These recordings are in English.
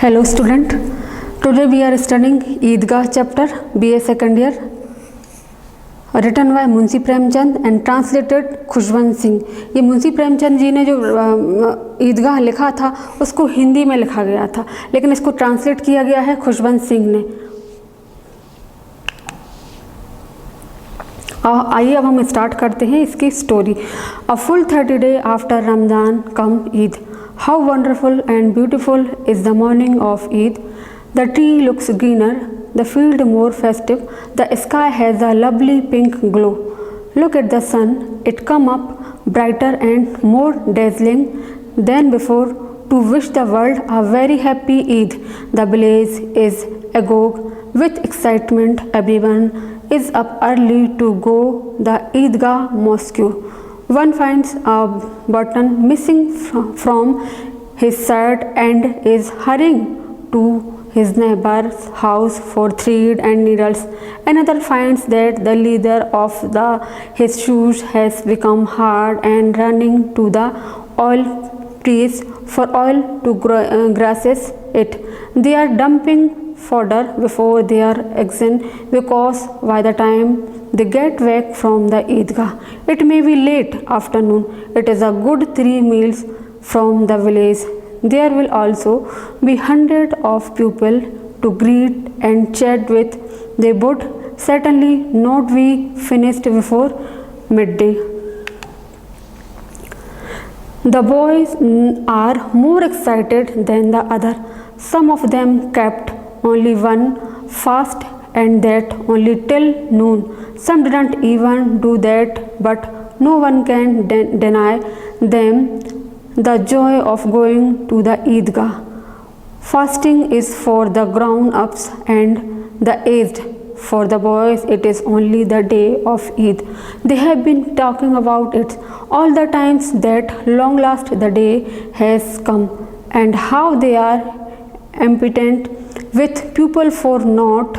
Hello student, today we are studying Eidgah chapter BA second year written by Munshi Premchand and translated Khushwant Singh. ये मुंशी प्रेमचंद जी ने जो ईदगाह लिखा था उसको हिंदी में लिखा गया था, लेकिन इसको ट्रांसलेट किया गया है खुशवंत सिंह ने। आइए अब हम स्टार्ट करते हैं इसकी story. A full 30 days after Ramzan come Eid. How wonderful and beautiful is the morning of Eid. The tree looks greener, the field more festive, the sky has a lovely pink glow. Look at the sun, it come up brighter and more dazzling than before to wish the world a very happy Eid. The village is agog with excitement. Everyone is up early to go the Eidgah mosque. One finds a button missing from his shirt and is hurrying to his neighbor's house for thread and needles. Another finds that the leather of his shoes has become hard and running to the oil press for oil to grasses it. They are dumping fodder before their exit because by the time they get back from the Eidgah, it may be late afternoon. It is a good 3 miles from the village. There will also be hundreds of people to greet and chat with. They would certainly not be finished before midday. The boys are more excited than the other. Some of them kept only one fast and that only till noon. Some didn't even do that, but no one can deny them the joy of going to the Eidgah. Fasting is for the grown-ups and the aged. For the boys, it is only the day of Eid. They have been talking about it all the times that long last the day has come, and how they are impotent with people for not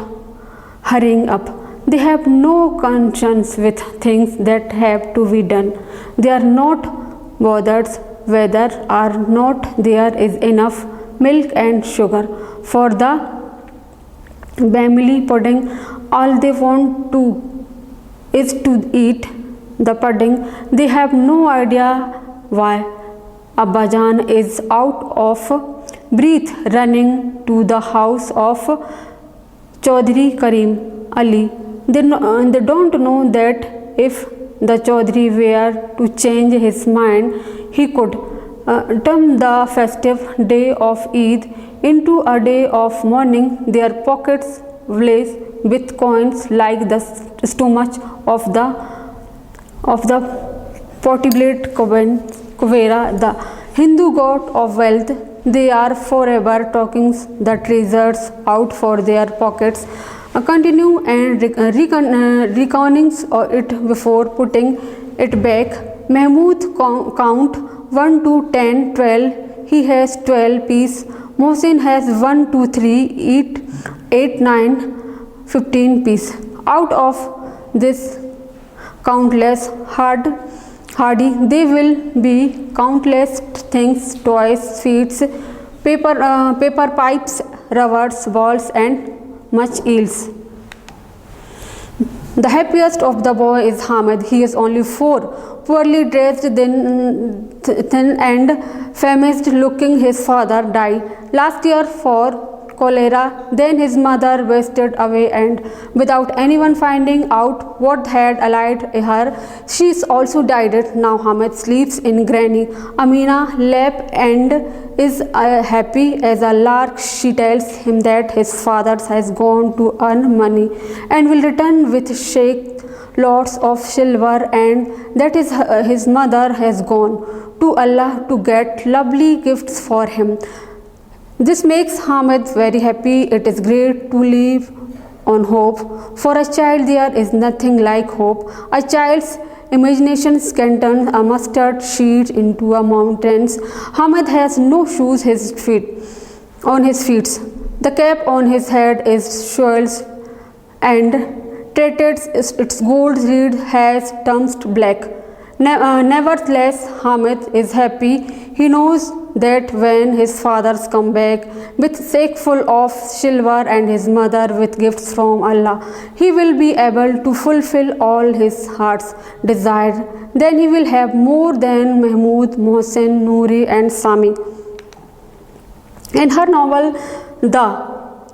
hurrying up. They have no conscience with things that have to be done. They are not bothered whether or not there is enough milk and sugar for the family pudding. All they want to is to eat the pudding. They have no idea why Abbajan is out of breath running to the house of Chaudhry Karim Ali. They don't know that if the Chaudhry were to change his mind, he could turn the festive day of Eid into a day of mourning. Their pockets blaze with coins like the stomach of the Potiblet Kuvera, the Hindu god of wealth. They are forever talking the treasures out for their pockets. Continue and recounting it before putting it back. Mahmood count 1 to 10, 12. He has 12 pieces. Mohsin has 1, 2, 3, 8, 9, 15 pieces. Out of this countless hardy, they will be countless things: toys, sweets, paper pipes, rubbers, balls, and much else. The happiest of the boy is Hamid. He is only 4, poorly dressed, thin and famished looking. His father died last year for cholera. Then his mother wasted away, and without anyone finding out what had allied her, she also died. Now Hamid sleeps in Granny Amina lap and is happy as a lark. She tells him that his father has gone to earn money and will return with shake lots of silver, and that is his mother has gone to Allah to get lovely gifts for him. This makes Hamid very happy. It is great to live on hope. For a child, there is nothing like hope. A child's imagination can turn a mustard seed into a mountains. Hamid has no shoes on his feet. The cap on his head is soiled and tattered. Its gold reed has turned black. Nevertheless, Hamid is happy. He knows that when his fathers come back with sack full of silver and his mother with gifts from Allah, he will be able to fulfill all his heart's desire. Then he will have more than Mahmood, Mohsen, Noori and Sami. In her novel, The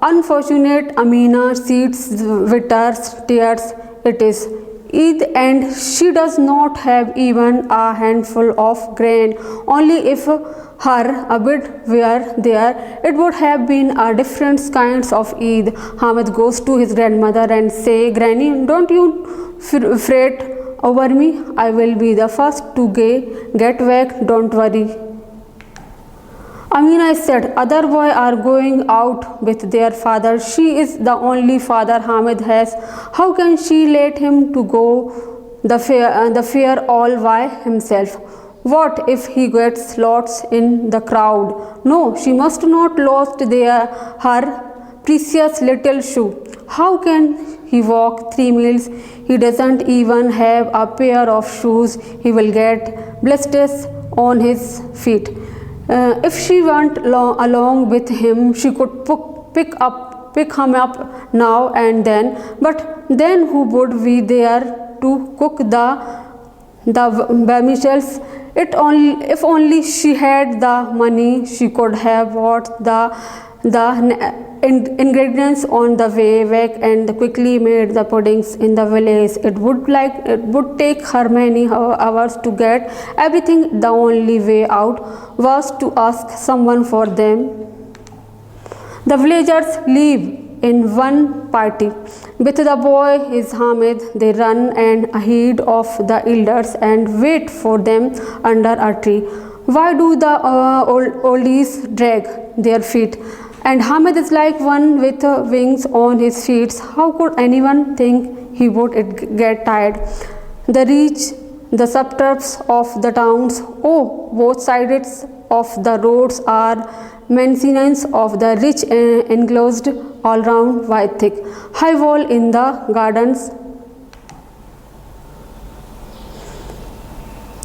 Unfortunate Amina sheds bitter tears. It is Eid and she does not have even a handful of grain. Only if her abid were there, it would have been a different kinds of Eid. Hamid goes to his grandmother and say, "Granny, don't you fret over me. I will be the first to get back. Don't worry." Amina said, "Other boys are going out with their father. She is the only father Hamid has. How can she let him to go the fair all by himself? What if he gets lost in the crowd? No, she must not lost her precious little shoe. How can he walk 3 miles? He doesn't even have a pair of shoes. He will get blisters on his feet. If she went along with him, she could pick him up now and then. But then who would be there to cook the vermicelli? If only she had the money, she could have bought the ingredients on the way back and quickly made the puddings in the village. It would take her many hours to get everything. The only way out was to ask someone for them. The villagers leave in one party. With the boy is Hamid. They run and ahead of the elders and wait for them under a tree. Why do the oldies drag their feet? And Hamid is like one with wings on his feet. How could anyone think he would get tired? They reach the suburbs of the towns. Oh, both sides of the roads are mansions of the rich enclosed all round by thick high wall in the gardens.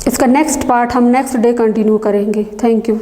इसका next part हम next day continue करेंगे. Thank you.